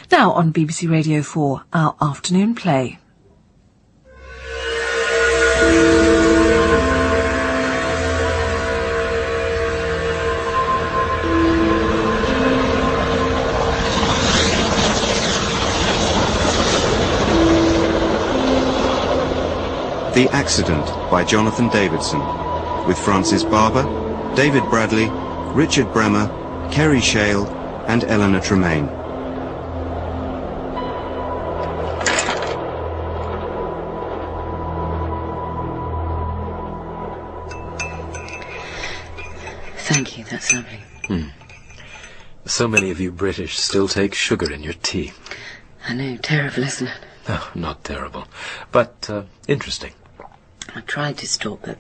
Now on BBC Radio 4, our afternoon play. The Accident by Jonathan Davidson, with Francis Barber, David Bradley, Richard Bremmer, Kerry Shale and Eleanor Tremaln. Thank you, that's lovely. So many of you British still take sugar in your tea. I know, terrible, isn't it? No, not terrible, but interesting. I tried to stop, but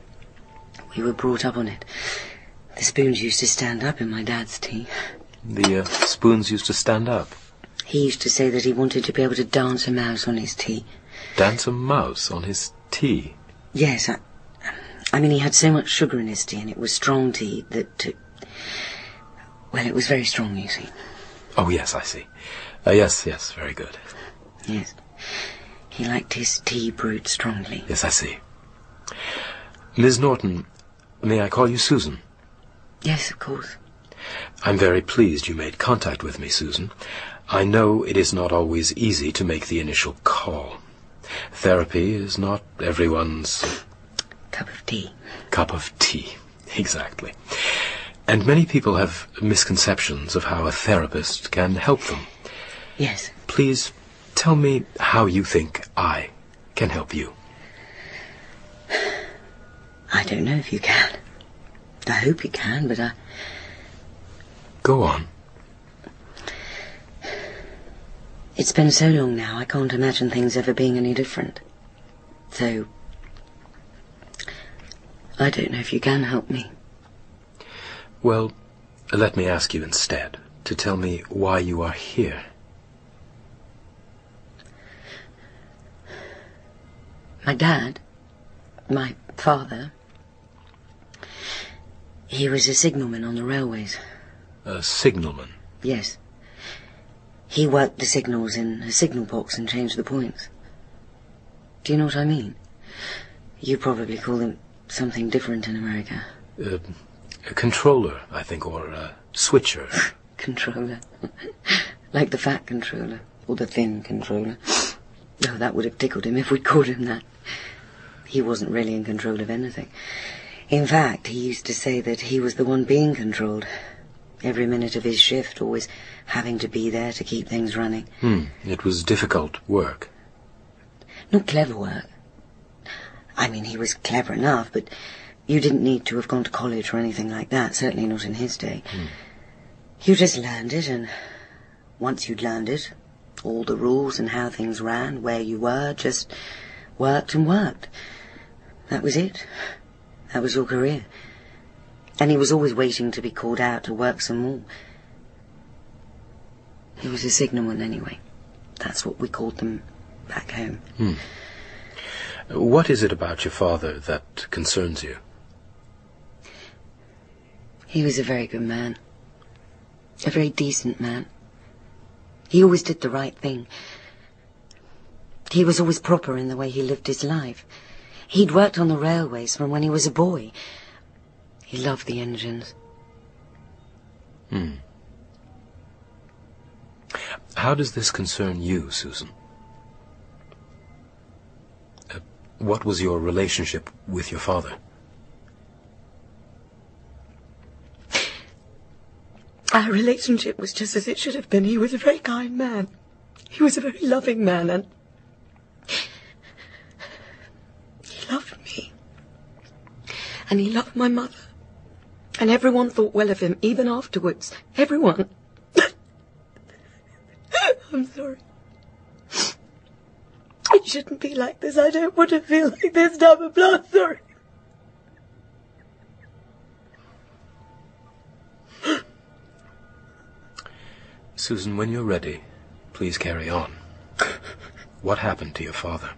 we were brought up on it. The spoons used to stand up in my dad's tea. The spoons used to stand up? He used to say that he wanted to be able to dance a mouse on his tea. Dance a mouse on his tea? Yes, I mean, he had so much sugar in his tea, and it was strong tea, that... well, it was very strong, you see. Oh, yes, I see. Yes, very good. Yes. He liked his tea brewed strongly. Yes, I see. Miss Norton, may I call you Susan? Yes, of course. I'm very pleased you made contact with me, Susan. I know it is not always easy to make the initial call. Therapy is not everyone's... Cup of tea. Cup of tea, exactly. And many people have misconceptions of how a therapist can help them. Yes. Please tell me how you think I can help you. I don't know if you can. I hope you can, but Go on. It's been so long now, I can't imagine things ever being any different. So, I don't know if you can help me. Well, let me ask you instead to tell me why you are here. My dad, my father, he was a signalman on the railways. A signalman? Yes. He worked the signals in a signal box and changed the points. Do you know what I mean? You probably call them something different in America. A controller, I think, or a switcher. Controller. Like the fat controller, or the thin controller. Oh, that would have tickled him if we'd called him that. He wasn't really in control of anything. In fact, he used to say that he was the one being controlled. Every minute of his shift, always having to be there to keep things running. It was difficult work. Not clever work. I mean, he was clever enough, but you didn't need to have gone to college or anything like that, certainly not in his day. You just learned it, and once you'd learned it, all the rules and how things ran, where you were, just worked and worked. That was it. That was your career. And he was always waiting to be called out to work some more. He was a signalman anyway. That's what we called them back home. What is it about your father that concerns you? He was a very good man. A very decent man. He always did the right thing. He was always proper in the way he lived his life. He'd worked on the railways from when he was a boy. He loved the engines. How does this concern you, Susan? What was your relationship with your father? Our relationship was just as it should have been. He was a very kind man. He was a very loving man, and he loved me. And he loved my mother. And everyone thought well of him, even afterwards. Everyone. I'm sorry. It shouldn't be like this. I don't want to feel like this. I'm sorry. Susan, when you're ready, please carry on. What happened to your father?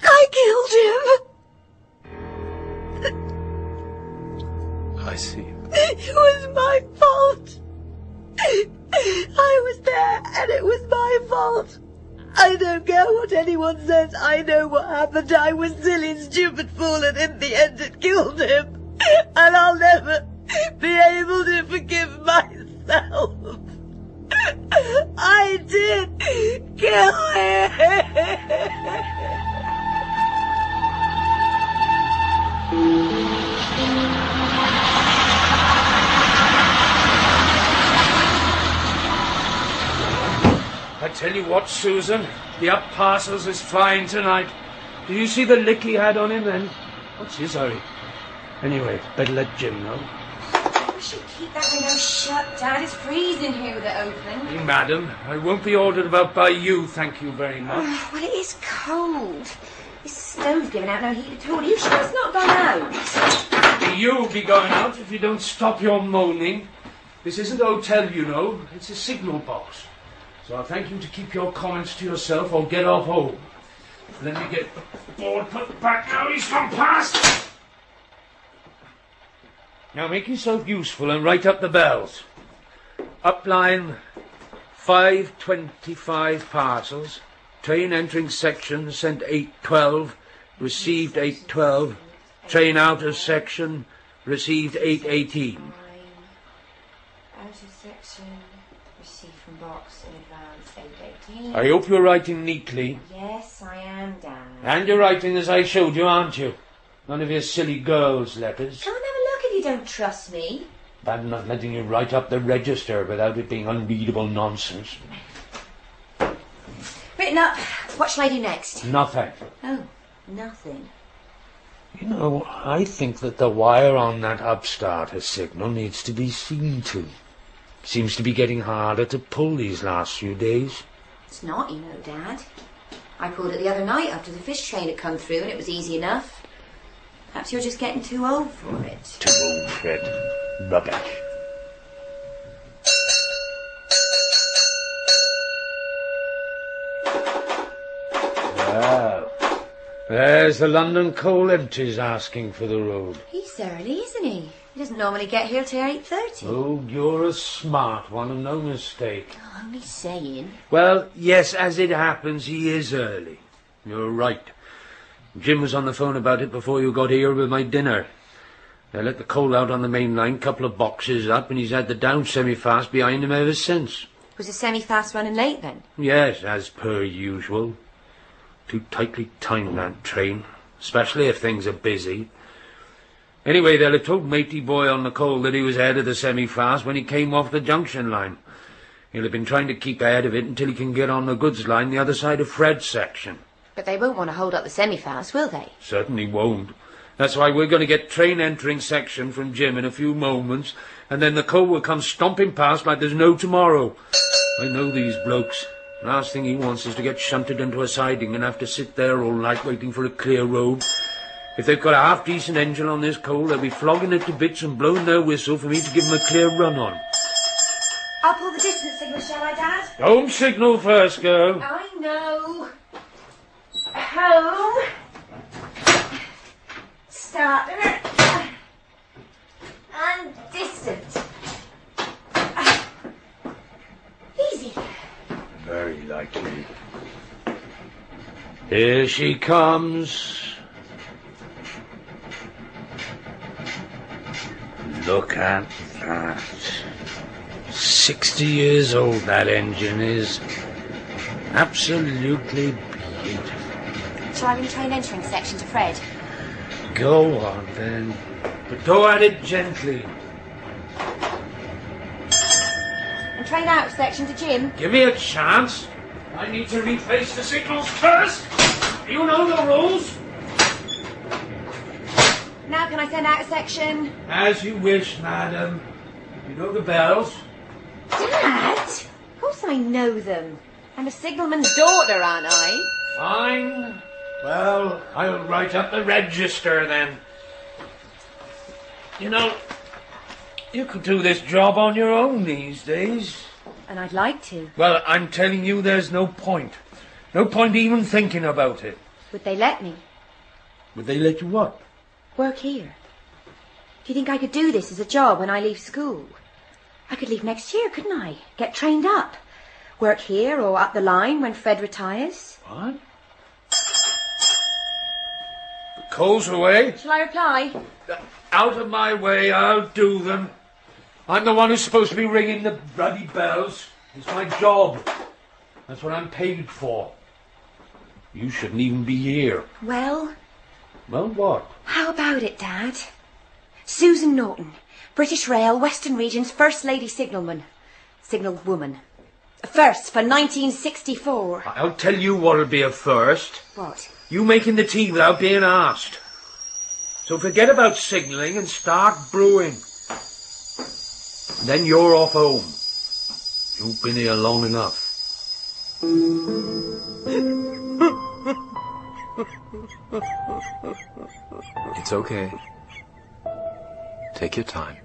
I killed him. I see. It was care what anyone says. I know what happened. I was silly, stupid fool, and in the end it killed him. And I'll never be able to forgive myself. I did kill him. I tell you what, Susan, the up parcels is flying tonight. Did you see the lick he had on him then? What's his hurry? Anyway, better let Jim know. We should keep that window shut, Dad. It's freezing here with it open. Hey, madam, I won't be ordered about by you, thank you very much. Well, it is cold. This stove's giving out no heat at all. Are you sure it's not gone out? You'll be going out if you don't stop your moaning. This isn't a hotel, you know. It's a signal box. So I'll thank you to keep your comments to yourself or get off home. Let me get the board put back now. He's gone past. Now make yourself useful and write up the bells. Upline 525 parcels. Train entering section sent 812. Received 812. Train out of section received 818. Out of section received from box in advance 818. I hope you're writing neatly. Yes, I am, Dad. And you're writing as I showed you, aren't you? None of your silly girls' letters. Come and have a look if you don't trust me. I'm not letting you write up the register without it being unreadable nonsense. Written up. What shall I do next? Nothing. Oh, nothing. You know, I think that the wire on that upstarter signal needs to be seen to. Seems to be getting harder to pull these last few days. It's not, you know, Dad. I pulled it the other night after the fish train had come through and it was easy enough. Perhaps you're just getting too old for it. Too old for it. Rubbish. Well, there's the London coal empties asking for the road. He's early, isn't he? He doesn't normally get here till 8:30. Oh, you're a smart one and no mistake. Oh, only saying. Well, yes, as it happens, he is early. You're right. Jim was on the phone about it before you got here with my dinner. They let the coal out on the main line, couple of boxes up, and he's had the down semi-fast behind him ever since. Was the semi-fast running late then? Yes, as per usual. Too tightly timed, that train, especially if things are busy. Anyway, they'll have told matey boy on the coal that he was ahead of the semi-fast when he came off the junction line. He'll have been trying to keep ahead of it until he can get on the goods line the other side of Fred's section. But they won't want to hold up the semi-fast, will they? Certainly won't. That's why we're going to get train entering section from Jim in a few moments, and then the coal will come stomping past like there's no tomorrow. I know these blokes. Last thing he wants is to get shunted into a siding and have to sit there all night waiting for a clear road. If they've got a half-decent engine on this coal, they'll be flogging it to bits and blowing their whistle for me to give them a clear run on. I'll pull the distance signal, shall I, Dad? Home signal first, girl. I know. Home. Starter. And distance. Easy. Very likely. Here she comes. Look at that. 60 years old that engine is. Absolutely beautiful. Shall I ring train entering section to Fred? Go on then. But go at it gently. And train out of section to Jim? Give me a chance. I need to replace the signals first. You know the rules. Now can I send out a section? As you wish, madam. You know the bells? Dad? Of course I know them. I'm a signalman's daughter, aren't I? Fine. Well, I'll write up the register then. You know, you could do this job on your own these days. And I'd like to. Well, I'm telling you there's no point. No point even thinking about it. Would they let me? Would they let you what? Work here. Do you think I could do this as a job when I leave school? I could leave next year, couldn't I? Get trained up. Work here or up the line when Fred retires? What? The coal's away? Shall I reply? Out of my way, I'll do them. I'm the one who's supposed to be ringing the bloody bells. It's my job. That's what I'm paid for. You shouldn't even be here. Well? Well, what? How about it, Dad? Susan Norton, British Rail, Western Region's First Lady Signalman. Signal woman. A first for 1964. I'll tell you what'll be a first. What? You making the tea without being asked. So forget about signalling and start brewing. Then you're off home. You've been here long enough. It's okay. Take your time.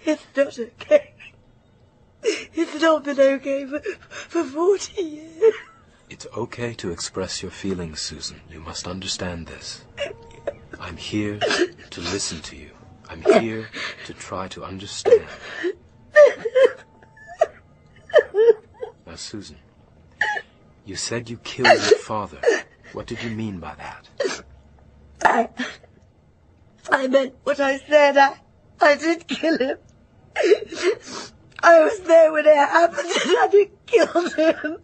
It's not okay. It's not been okay for 40 years. It's okay to express your feelings, Susan. You must understand this. I'm here to listen to you. I'm here to try to understand. Now, Susan, you said you killed your father. What did you mean by that? I meant what I said. I did kill him. I was there when it happened and I didn't kill him.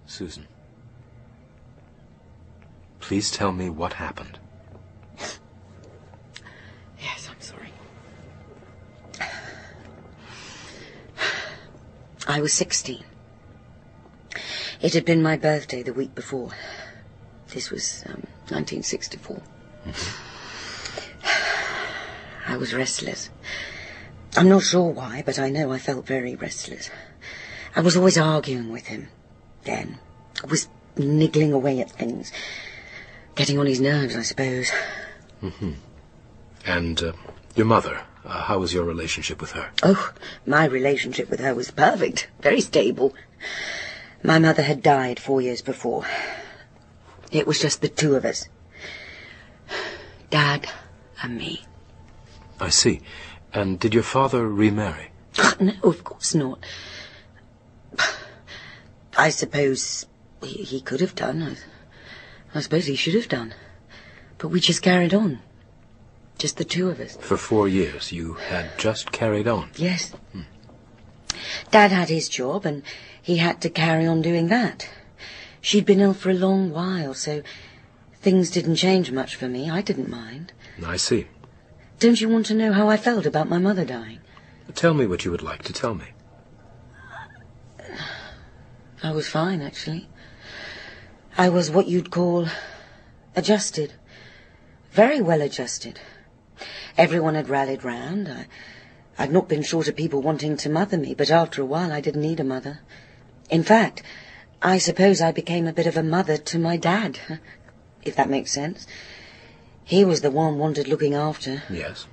Susan, please tell me what happened. Yes, I'm sorry. I was 16. It had been my birthday the week before. This was 1964. I was restless. I'm not sure why, but I know I felt very restless. I was always arguing with him. Then I was niggling away at things. Getting on his nerves, I suppose. And your mother, how was your relationship with her? Oh, my relationship with her was perfect. Very stable. My mother had died 4 years before. It was just the two of us. Dad and me. I see. And did your father remarry? No, of course not. I suppose he could have done. I suppose he should have done. But we just carried on. Just the two of us. For 4 years, you had just carried on? Yes. Dad had his job, and he had to carry on doing that. She'd been ill for a long while, so things didn't change much for me. I didn't mind. I see. Don't you want to know how I felt about my mother dying? Tell me what you would like to tell me. I was fine, actually. I was what you'd call adjusted. Very well adjusted. Everyone had rallied round. I'd not been short of people wanting to mother me, but after a while I didn't need a mother. In fact, I suppose I became a bit of a mother to my dad, if that makes sense. He was the one wanted looking after. Yes.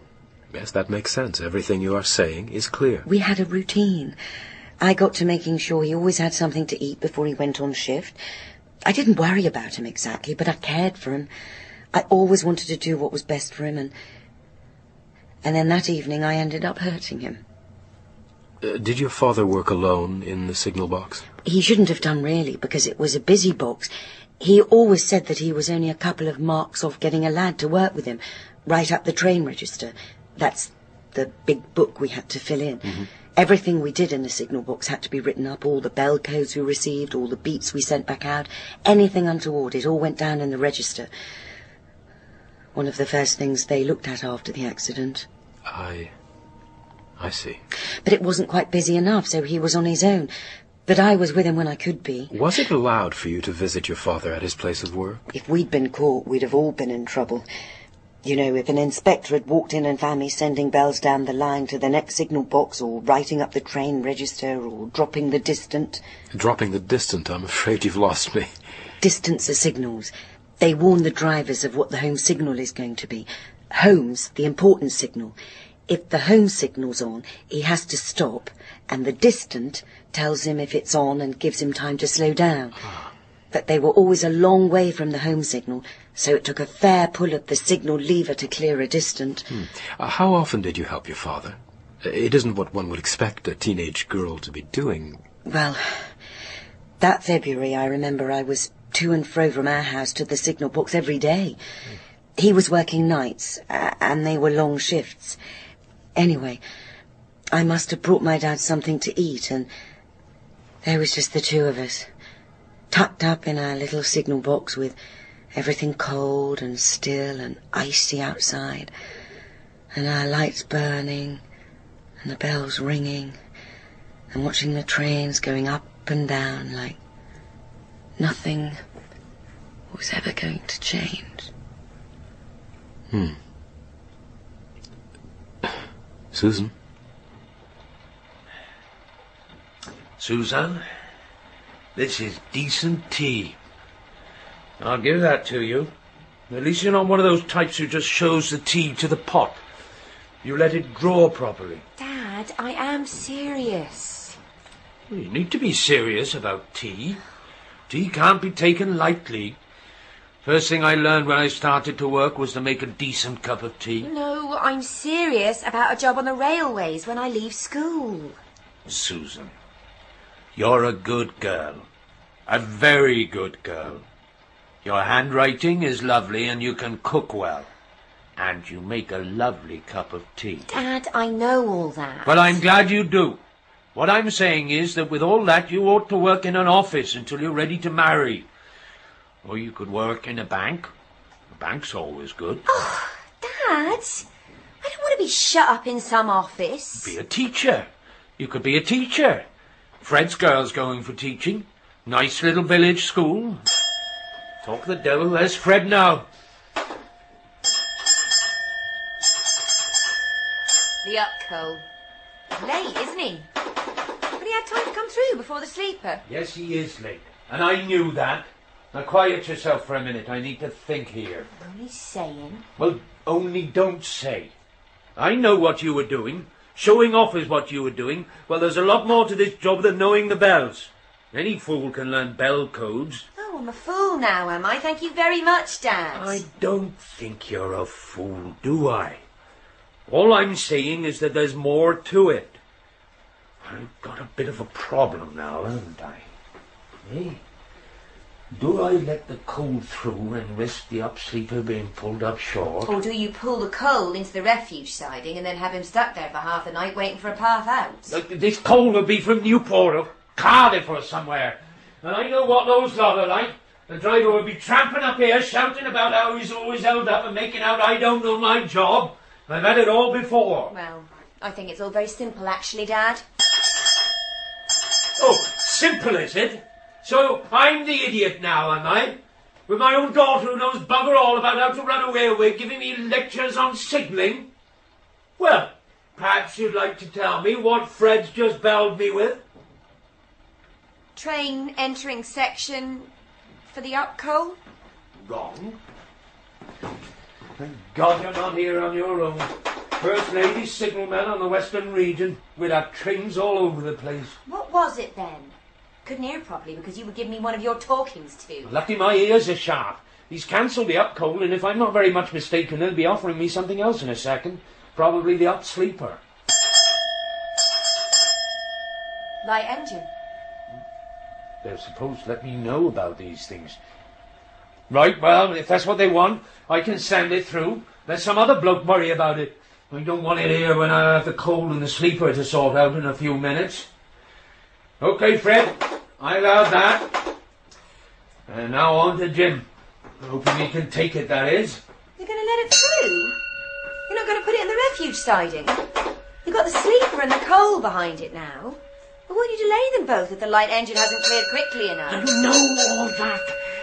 Yes, that makes sense. Everything you are saying is clear. We had a routine. I got to making sure he always had something to eat before he went on shift. I didn't worry about him exactly, but I cared for him. I always wanted to do what was best for him, and then that evening I ended up hurting him. Did your father work alone in the signal box? He shouldn't have done, really, because it was a busy box. He always said that he was only a couple of marks off getting a lad to work with him, write up the train register. That's the big book we had to fill in. Everything we did in the signal box had to be written up, all the bell codes we received, all the beeps we sent back out, anything untoward, it all went down in the register. One of the first things they looked at after the accident. I see. But it wasn't quite busy enough, so he was on his own. But I was with him when I could be. Was it allowed for you to visit your father at his place of work? If we'd been caught, we'd have all been in trouble. You know, if an inspector had walked in and found me sending bells down the line to the next signal box, or writing up the train register, or dropping the distant... Dropping the distant, I'm afraid you've lost me. Distants are signals. They warn the drivers of what the home signal is going to be. Home's the important signal. If the home signal's on, he has to stop, and the distant tells him if it's on and gives him time to slow down. But they were always a long way from the home signal, so it took a fair pull of the signal lever to clear a distant. How often did you help your father? It isn't what one would expect a teenage girl to be doing. Well, that February, I remember I was to and fro from our house to the signal box every day. He was working nights, and they were long shifts. Anyway, I must have brought my dad something to eat, and there was just the two of us, tucked up in our little signal box with everything cold and still and icy outside, and our lights burning and the bells ringing, and watching the trains going up and down like nothing was ever going to change. Susan? Susan, this is decent tea. I'll give that to you. At least you're not one of those types who just shows the tea to the pot. You let it draw properly. Dad, I am serious. Well, you need to be serious about tea. Tea can't be taken lightly. First thing I learned when I started to work was to make a decent cup of tea. No, I'm serious about a job on the railways when I leave school. Susan, you're a good girl. A very good girl. Your handwriting is lovely and you can cook well. And you make a lovely cup of tea. Dad, I know all that. Well, I'm glad you do. What I'm saying is that with all that, you ought to work in an office until you're ready to marry. Or you could work in a bank. A bank's always good. Oh, Dad, I don't want to be shut up in some office. Be a teacher. You could be a teacher. Fred's girl's going for teaching. Nice little village school. Talk the devil, there's Fred now. The upco. Late, isn't he? But he had time to come through before the sleeper. Yes, he is late. And I knew that. Now quiet yourself for a minute. I need to think here. Only saying. Well, only don't say. I know what you were doing. Showing off is what you were doing. Well, there's a lot more to this job than knowing the bells. Any fool can learn bell codes. Oh, I'm a fool now, am I? Thank you very much, Dad. I don't think you're a fool, do I? All I'm saying is that there's more to it. I've got a bit of a problem now, haven't I? Eh? Do I let the coal through and risk the upsleeper being pulled up short? Or do you pull the coal into the refuge siding and then have him stuck there for half the night waiting for a path out? This coal will be from Newport or Cardiff or somewhere. And I know what those lot are like. The driver will be tramping up here, shouting about how he's always held up and making out I don't know my job. I've had it all before. Well, I think it's all very simple, actually, Dad. Oh, simple, is it? So I'm the idiot now, am I? With my own daughter who knows bugger all about how to run a railway, giving me lectures on signalling? Well, perhaps you'd like to tell me what Fred's just belled me with? Train entering section for the upco? Wrong. Thank God you're not here on your own. First lady signalman on the Western region. We'd have trains all over the place. What was it then? Couldn't hear properly because you would give me one of your talkings too. Lucky my ears are sharp. He's cancelled the up coal, and if I'm not very much mistaken, he'll be offering me something else in a second. Probably the up sleeper. Light engine. They're supposed to let me know about these things. Right, well, if that's what they want, I can send it through. Let some other bloke worry about it. I don't want it here when I have the coal and the sleeper to sort out in a few minutes. OK, Fred, I'll have that. And now on to Jim. Hoping he can take it, that is. You're going to let it through? You're not going to put it in the refuge siding? You've got the sleeper and the coal behind it now. But why do you delay them both if the light engine hasn't cleared quickly enough? I know all that.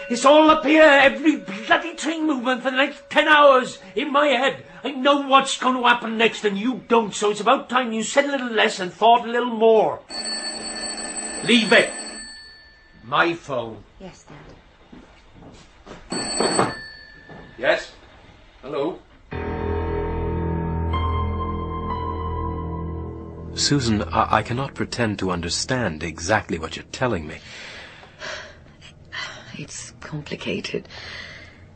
It's all up here, every bloody train movement for the next 10 hours in my head. I know what's going to happen next and you don't, so it's about time you said a little less and thought a little more. Leave it. My phone. Yes, Dad. Yes? Hello? Susan, I cannot pretend to understand exactly what you're telling me. It's complicated.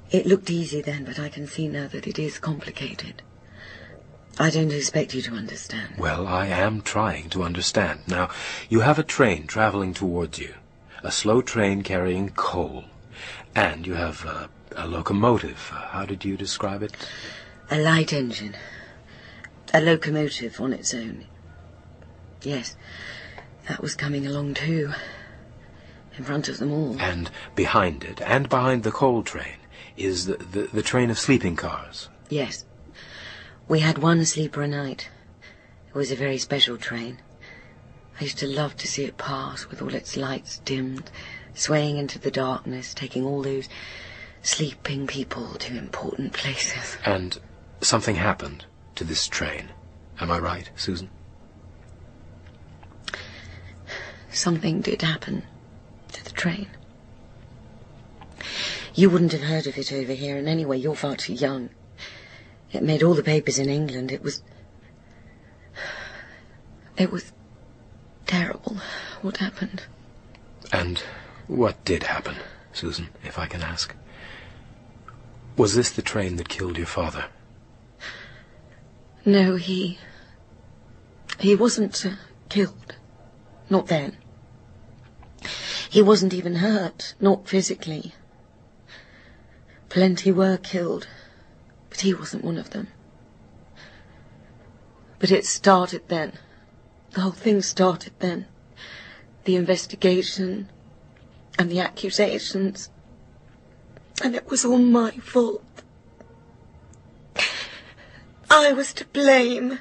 It looked easy then, but I can see now that it is complicated. I don't expect you to understand. Well, I am trying to understand. Now, you have a train traveling towards you, a slow train carrying coal, and you have a locomotive. How did you describe it? A light engine. A locomotive on its own. Yes, that was coming along too, in front of them all. And behind it, and behind the coal train, is the train of sleeping cars. Yes. We had one sleeper a night. It was a very special train. I used to love to see it pass with all its lights dimmed, swaying into the darkness, taking all those sleeping people to important places. And something happened to this train. Am I right, Susan? Something did happen to the train. You wouldn't have heard of it over here, and anyway, you're far too young. It made all the papers in England. It was terrible what happened. And what did happen, Susan, if I can ask? Was this the train that killed your father? No, he wasn't killed. Not then. He wasn't even hurt, not physically. Plenty were killed, but he wasn't one of them. But it started then. The whole thing started then. The investigation and the accusations. And it was all my fault. I was to blame.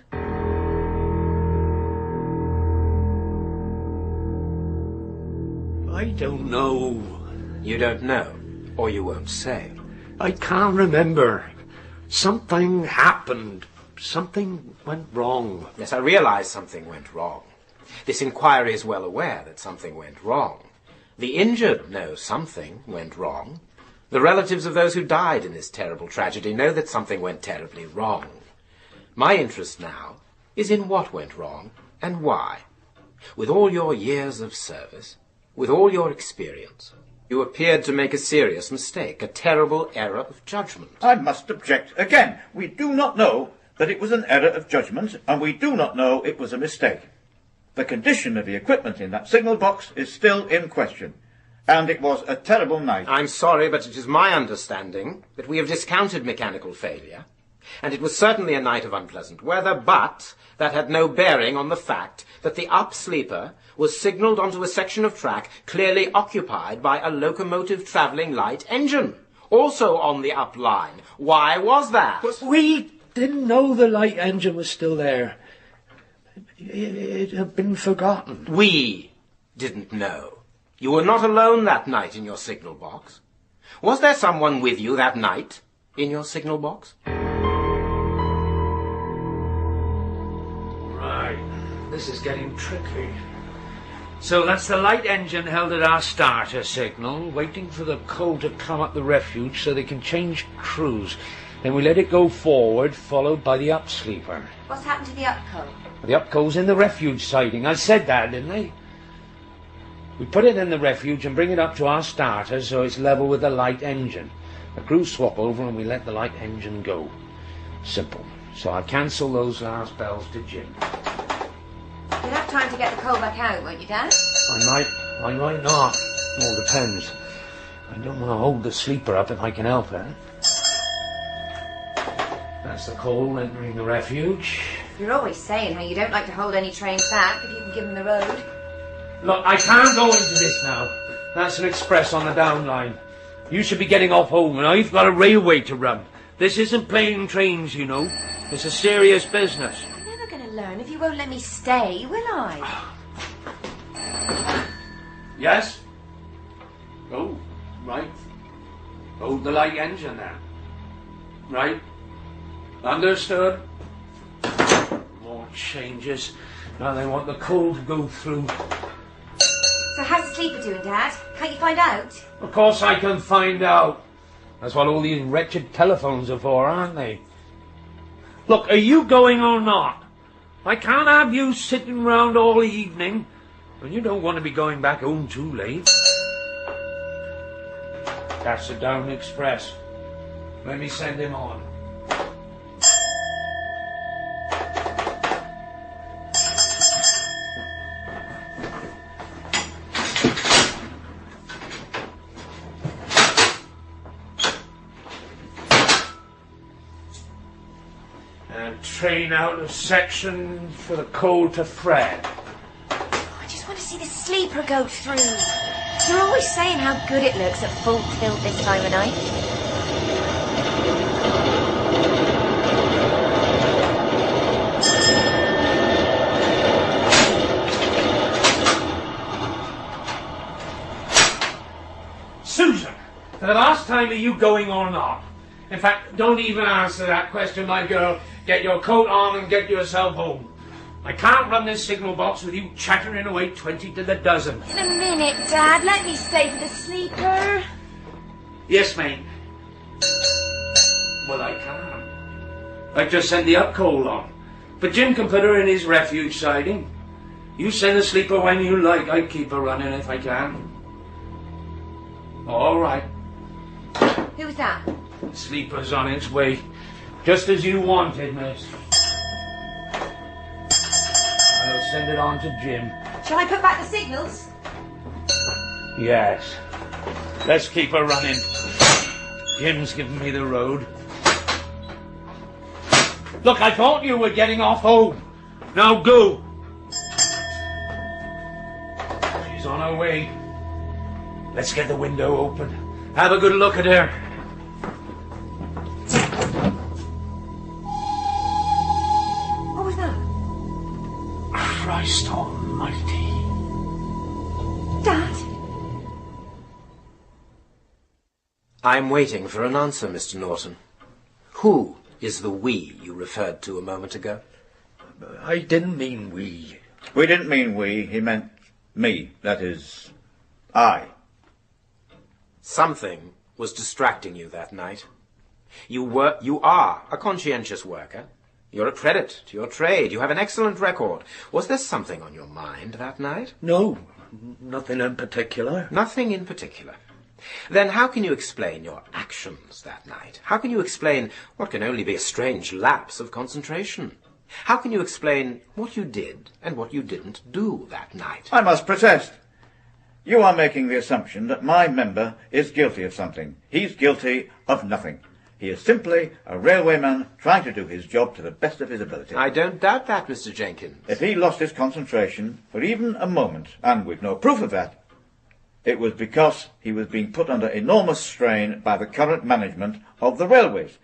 I don't know. You don't know, or you won't say. I can't remember. Something happened. Something went wrong. Yes, I realize something went wrong. This inquiry is well aware that something went wrong. The injured know something went wrong. The relatives of those who died in this terrible tragedy know that something went terribly wrong. My interest now is in what went wrong and why. With all your years of service, with all your experience, you appeared to make a serious mistake, a terrible error of judgment. I must object again. We do not know that it was an error of judgment, and we do not know it was a mistake. The condition of the equipment in that signal box is still in question, and it was a terrible night. I'm sorry, but it is my understanding that we have discounted mechanical failure, and it was certainly a night of unpleasant weather, but that had no bearing on the fact that the up sleeper was signalled onto a section of track clearly occupied by a locomotive travelling light engine, also on the up line. Why was that? But we didn't know the light engine was still there. It had been forgotten. We didn't know. You were not alone that night in your signal box. Was there someone with you that night in your signal box? Right. This is getting tricky. So that's the light engine held at our starter signal, waiting for the coal to come up the refuge so they can change crews. Then we let it go forward, followed by the up sleeper. What's happened to the up coal? The up coal's in the refuge siding. I said that, didn't I? We put it in the refuge and bring it up to our starter so it's level with the light engine. The crew swap over and we let the light engine go. Simple. So I cancel those last bells to Jim. You'll have time to get the coal back out, won't you, Dad? I might not. All depends. I don't want to hold the sleeper up if I can help it. That's the coal entering the refuge. You're always saying how you don't like to hold any trains back if you can give them the road. Look, I can't go into this now. That's an express on the down line. You should be getting off home, and I've got a railway to run. This isn't plain trains, you know. It's a serious business. I'm never going to learn if you won't let me stay, will I? Yes? Oh, right. Hold the light engine there. Right. Understood? More changes. Now they want the coal to go through. So how's the sleeper doing, Dad? Can't you find out? Of course I can find out. That's what all these wretched telephones are for, aren't they? Look, are you going or not? I can't have you sitting round all evening, and you don't want to be going back home too late. That's the down express. Let me send him on. train out of section for the coal to Fred. I just want to see the sleeper go through. You're always saying how good it looks at full tilt this time of night. Susan, for the last time, are you going or not? In fact, don't even answer that question, my girl. Get your coat on and get yourself home. I can't run this signal box with you chattering away 20 to the dozen. In a minute, Dad. Let me stay for the sleeper. Yes, mate. Well, I can't. I just send the up coal on. But Jim can put her in his refuge siding. You send the sleeper when you like. I keep her running if I can. All right. Who was that? Sleeper's on its way. Just as you wanted, miss. I'll send it on to Jim. Shall I put back the signals? Yes. Let's keep her running. Jim's giving me the road. Look, I thought you were getting off home. Now go. She's on her way. Let's get the window open. Have a good look at her. What was that? Christ almighty. Dad? I'm waiting for an answer, Mr. Norton. Who is the we you referred to a moment ago? I didn't mean we. We didn't mean we, he meant me, that is, I. Something was distracting you that night. You are a conscientious worker. You're a credit to your trade. You have an excellent record. Was there something on your mind that night? No, nothing in particular. Nothing in particular. Then how can you explain your actions that night? How can you explain what can only be a strange lapse of concentration? How can you explain what you did and what you didn't do that night? I must protest. You are making the assumption that my member is guilty of something. He's guilty of nothing. He is simply a railwayman trying to do his job to the best of his ability. I don't doubt that, Mr. Jenkins. If he lost his concentration for even a moment, and we've no proof of that, it was because he was being put under enormous strain by the current management of the railways.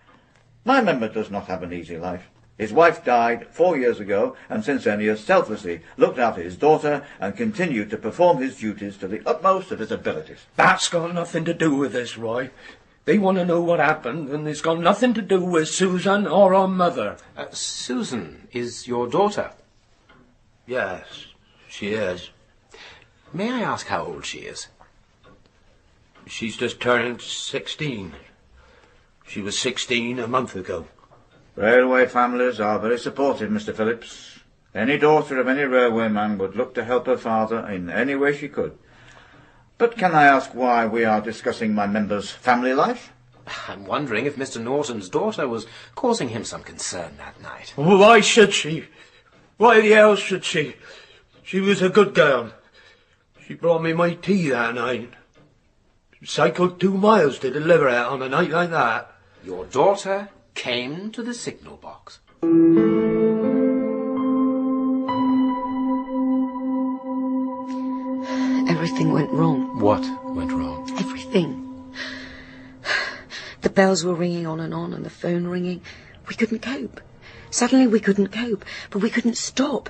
My member does not have an easy life. His wife died 4 years ago, and since then he has selflessly looked after his daughter and continued to perform his duties to the utmost of his abilities. That's got nothing to do with this, Roy. They want to know what happened, and it's got nothing to do with Susan or her mother. Susan is your daughter? Yes, she is. May I ask how old she is? She's just turned 16. She was 16 a month ago. Railway families are very supportive, Mr. Phillips. Any daughter of any railwayman would look to help her father in any way she could. But can I ask why we are discussing my member's family life? I'm wondering if Mr. Norton's daughter was causing him some concern that night. Well, why should she? Why the hell should she? She was a good girl. She brought me my tea that night. Cycled 2 miles to deliver it on a night like that. Your daughter came to the signal box. Everything went wrong. What went wrong? Everything. The bells were ringing on, and the phone ringing. We couldn't cope. Suddenly we couldn't cope, but we couldn't stop.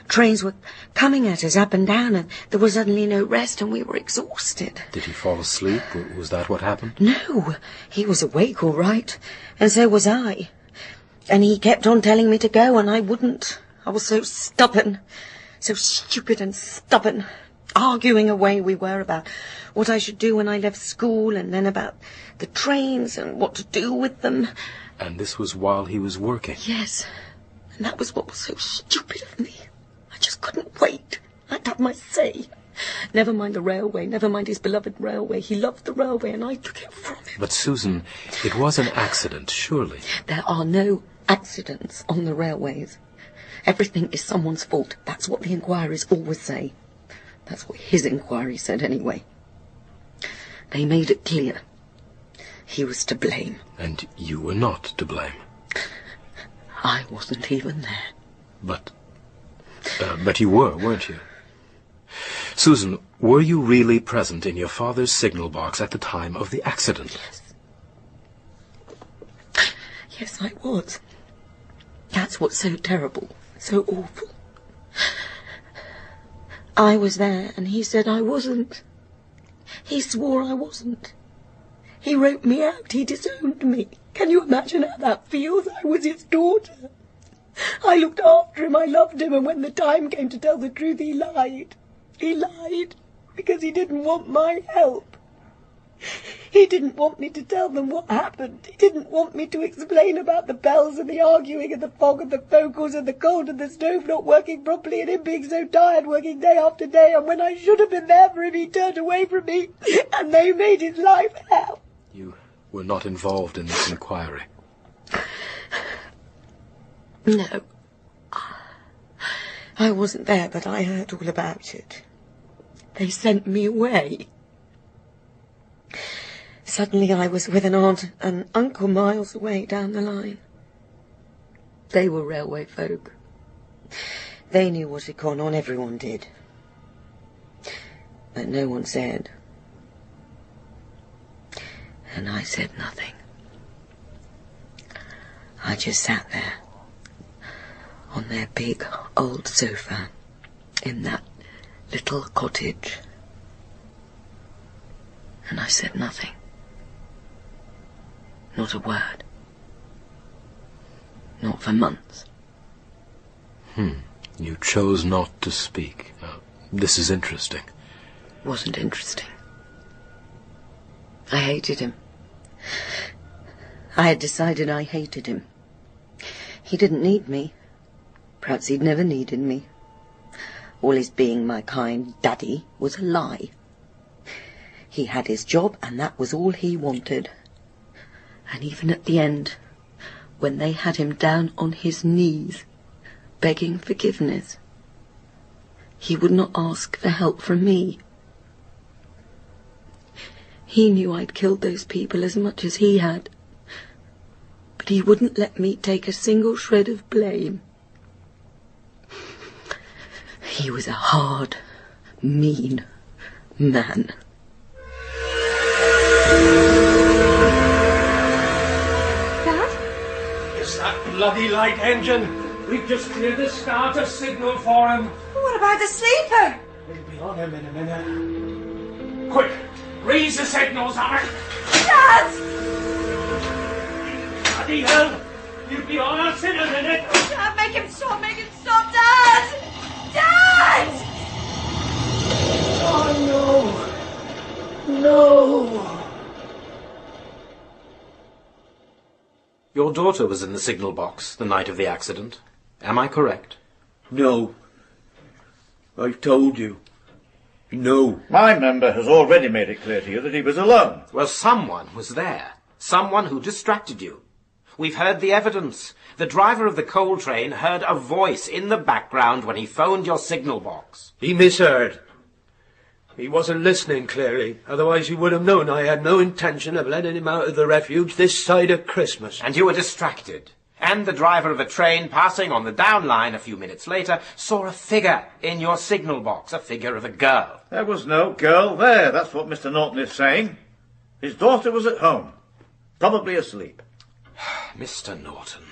Trains were coming at us up and down, and there was suddenly no rest, and we were exhausted. Did he fall asleep? Was that what happened? No, he was awake all right, and so was I. And he kept on telling me to go, and I wouldn't. I was so stubborn, so stupid and stubborn. Arguing away we were about what I should do when I left school, and then about the trains and what to do with them. And this was while he was working? Yes, and that was what was so stupid of me. I just couldn't wait. I'd have my say. Never mind the railway, never mind his beloved railway. He loved the railway, and I took it from him. But, Susan, it was an accident, surely. There are no accidents on the railways. Everything is someone's fault. That's what the inquiries always say. That's what his inquiry said, anyway. They made it clear. He was to blame. And you were not to blame. I wasn't even there. But you were, weren't you? Susan, were you really present in your father's signal box at the time of the accident? Yes. Yes, I was. That's what's so terrible, so awful. I was there, and he said I wasn't. He swore I wasn't. He wrote me out. He disowned me. Can you imagine how that feels? I was his daughter. I looked after him. I loved him. And when the time came to tell the truth, he lied. He lied because he didn't want my help. He didn't want me to tell them what happened. He didn't want me to explain about the bells and the arguing and the fog and the phone calls and the cold and the stove not working properly and him being so tired working day after day. And when I should have been there for him, he turned away from me and they made his life hell. You were not involved in this inquiry? No. I wasn't there, but I heard all about it. They sent me away. Suddenly I was with an aunt and uncle miles away down the line. They were railway folk. They knew what had gone on, everyone did. But no one said. And I said nothing. I just sat there on their big old sofa in that little cottage. And I said nothing. Not a word. Not for months. You chose not to speak. This is interesting. Wasn't interesting. I hated him. I had decided I hated him. He didn't need me. Perhaps he'd never needed me. All his being my kind daddy was a lie. He had his job, and that was all he wanted. And even at the end, when they had him down on his knees, begging forgiveness, he would not ask for help from me. He knew I'd killed those people as much as he had, but he wouldn't let me take a single shred of blame. He was a hard, mean man. Dad? It's that bloody light engine. We've just cleared the starter signal for him. What about the sleeper? We'll be on him in a minute. Quick, raise the signals on it. Dad! Bloody hell! You'll be on us in a minute. Dad, make him stop, Dad! Dad! Oh, no. No. Your daughter was in the signal box the night of the accident. Am I correct? No. I've told you. No. My member has already made it clear to you that he was alone. Well, someone was there. Someone who distracted you. We've heard the evidence. The driver of the coal train heard a voice in the background when he phoned your signal box. He misheard. He wasn't listening clearly, otherwise he would have known I had no intention of letting him out of the refuge this side of Christmas. And you were distracted. And the driver of a train passing on the down line a few minutes later saw a figure in your signal box, a figure of a girl. There was no girl there, that's what Mr. Norton is saying. His daughter was at home, probably asleep. Mr. Norton,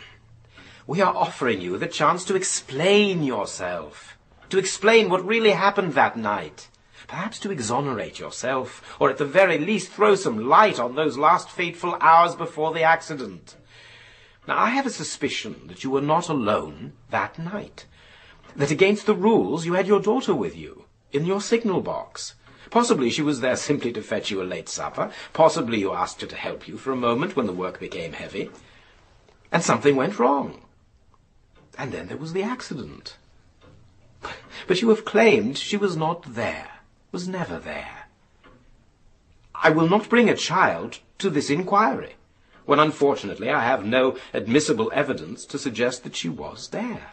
we are offering you the chance to explain yourself, to explain what really happened that night, perhaps to exonerate yourself, or at the very least throw some light on those last fateful hours before the accident. Now, I have a suspicion that you were not alone that night, that against the rules you had your daughter with you, in your signal box. Possibly she was there simply to fetch you a late supper. Possibly you asked her to help you for a moment when the work became heavy. And something went wrong. And then there was the accident. But you have claimed she was not there, was never there. I will not bring a child to this inquiry, when unfortunately I have no admissible evidence to suggest that she was there.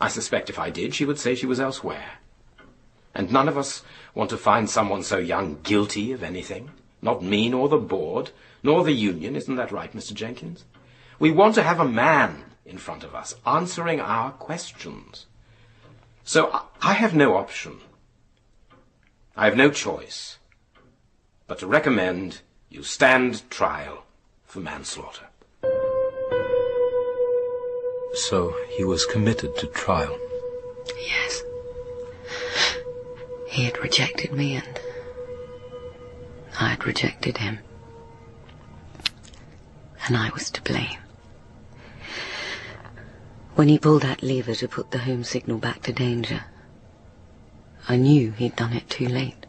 I suspect if I did, she would say she was elsewhere. And none of us want to find someone so young guilty of anything. Not me, nor the board, nor the union. Isn't that right, Mr. Jenkins? We want to have a man in front of us, answering our questions. So I have no option. I have no choice but to recommend you stand trial for manslaughter. So he was committed to trial? Yes. He had rejected me and I had rejected him. And I was to blame. When he pulled that lever to put the home signal back to danger, I knew he'd done it too late.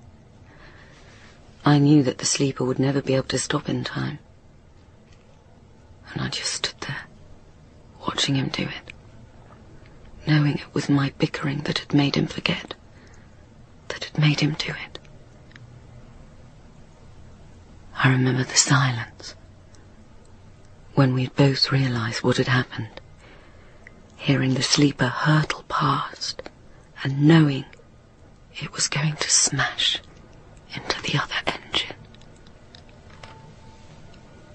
I knew that the sleeper would never be able to stop in time. And I just stood there, watching him do it, knowing it was my bickering that had made him forget, that had made him do it. I remember the silence, when we'd both realised what had happened, hearing the sleeper hurtle past and knowing it was going to smash into the other engine.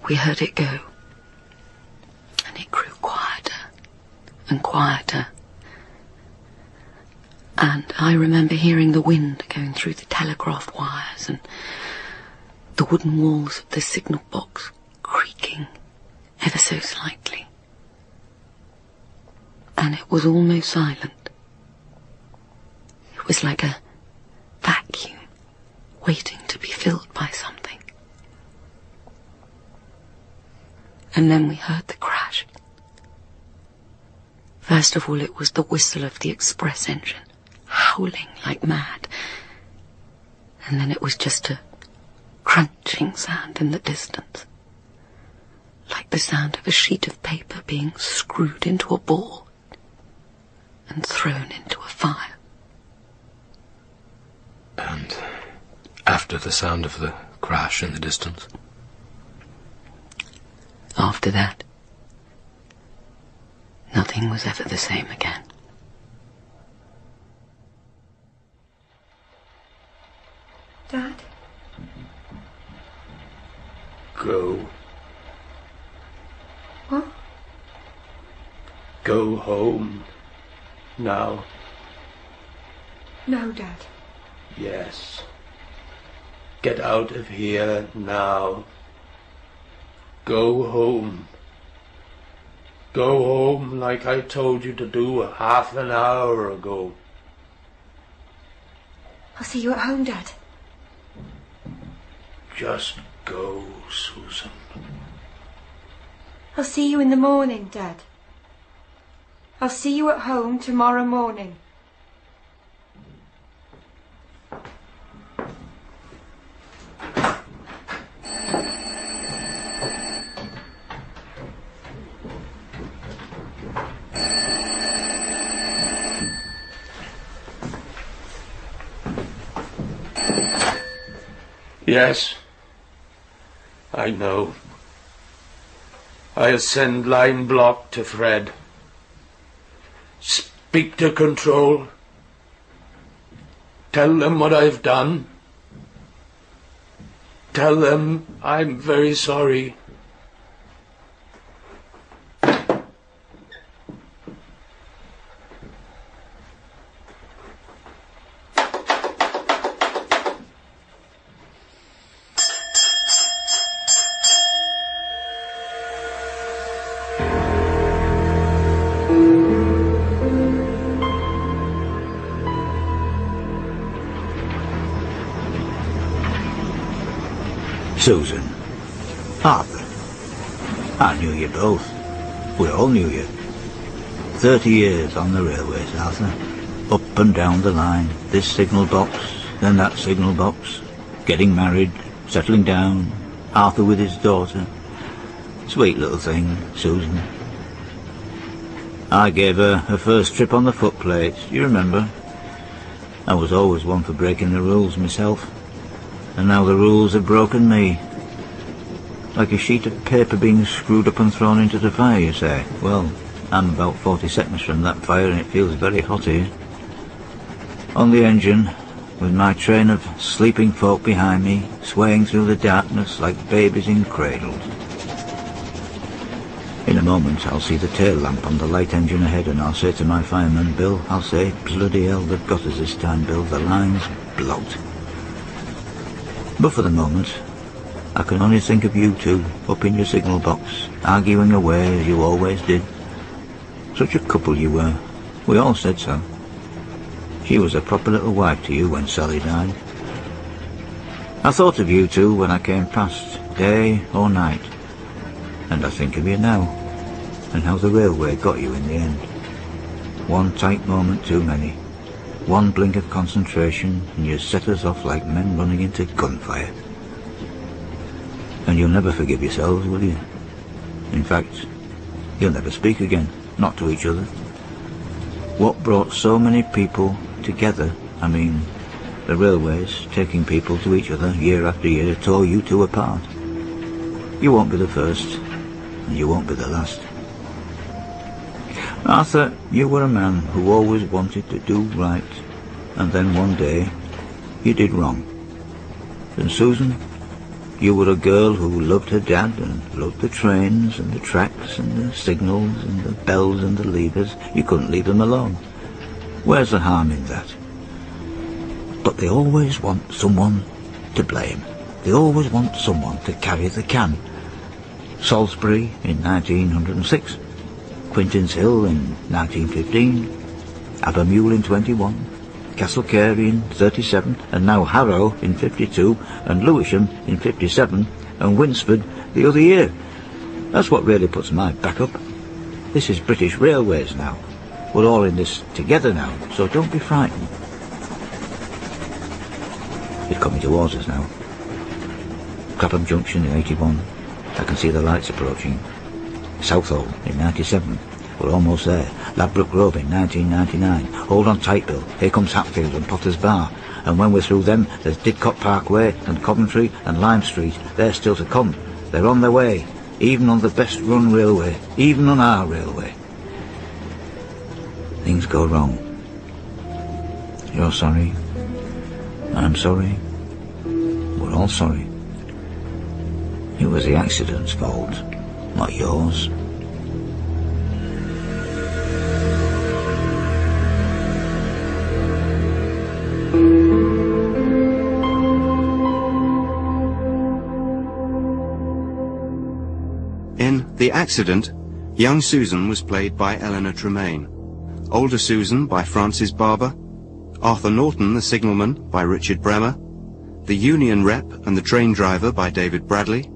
We heard it go, and it grew quieter and quieter. And I remember hearing the wind going through the telegraph wires and the wooden walls of the signal box creaking ever so slightly. And it was almost silent. It was like a vacuum waiting to be filled by something. And then we heard the crash. First of all, it was the whistle of the express engine, howling like mad. And then it was just a crunching sound in the distance, like the sound of a sheet of paper being screwed into a ball and thrown into a fire. And after the sound of the crash in the distance? After that, nothing was ever the same again. Dad? Go. What? Go home. Now. No, Dad. Yes. Get out of here now. Go home. Go home like I told you to do half an hour ago. I'll see you at home, Dad. Just go, Susan. I'll see you in the morning, Dad. I'll see you at home tomorrow morning. Yes, I know. I'll send line block to Fred. Speak to control. Tell them what I've done. Tell them I'm very sorry. Susan, Arthur, I knew you both. We all knew you. 30 years on the railways, Arthur. Up and down the line, this signal box, then that signal box. Getting married, settling down, Arthur with his daughter. Sweet little thing, Susan. I gave her first trip on the footplates, you remember? I was always one for breaking the rules myself. And now the rules have broken me. Like a sheet of paper being screwed up and thrown into the fire, you say. Well, I'm about 40 seconds from that fire and it feels very hot here. On the engine, with my train of sleeping folk behind me, swaying through the darkness like babies in cradles. In a moment I'll see the tail lamp on the light engine ahead, and I'll say to my fireman, Bill, I'll say, bloody hell, they've got us this time, Bill, the line's blocked. But for the moment, I can only think of you two up in your signal box, arguing away as you always did. Such a couple you were. We all said so. She was a proper little wife to you when Sally died. I thought of you two when I came past, day or night. And I think of you now, and how the railway got you in the end. One tight moment too many. One blink of concentration, and you set us off like men running into gunfire. And you'll never forgive yourselves, will you? In fact, you'll never speak again, not to each other. What brought so many people together, I mean, the railways taking people to each other year after year, tore you two apart. You won't be the first, and you won't be the last. Arthur, you were a man who always wanted to do right, and then one day you did wrong. And Susan, you were a girl who loved her dad and loved the trains and the tracks and the signals and the bells and the levers. You couldn't leave them alone. Where's the harm in that? But they always want someone to blame. They always want someone to carry the can. Salisbury in 1906, Quintin's Hill in 1915, Abermule in 21, Castle Kerry in 37, and now Harrow in 52, and Lewisham in 57, and Winsford the other year. That's what really puts my back up. This is British Railways now. We're all in this together now, so don't be frightened. It's coming towards us now. Clapham Junction in 81. I can see the lights approaching. Southall in 97. We're almost there. Ladbroke Grove in 1999. Hold on tight, Bill. Here comes Hatfield and Potter's Bar. And when we're through them, there's Didcot Parkway and Coventry and Lime Street. They're still to come. They're on their way. Even on the best run railway. Even on our railway. Things go wrong. You're sorry. I'm sorry. We're all sorry. It was the accident's fault, not yours. In The Accident, young Susan was played by Eleanor Tremaln, older Susan by Francis Barber, Arthur Norton the signalman by Richard Bremmer, the union rep and the train driver by David Bradley,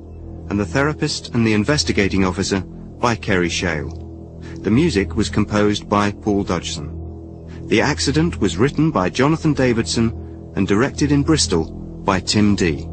and the therapist and the investigating officer by Kerry Shale. The music was composed by Paul Dodqson. The Accident was written by Jonathan Davidson and directed in Bristol by Tim Dee.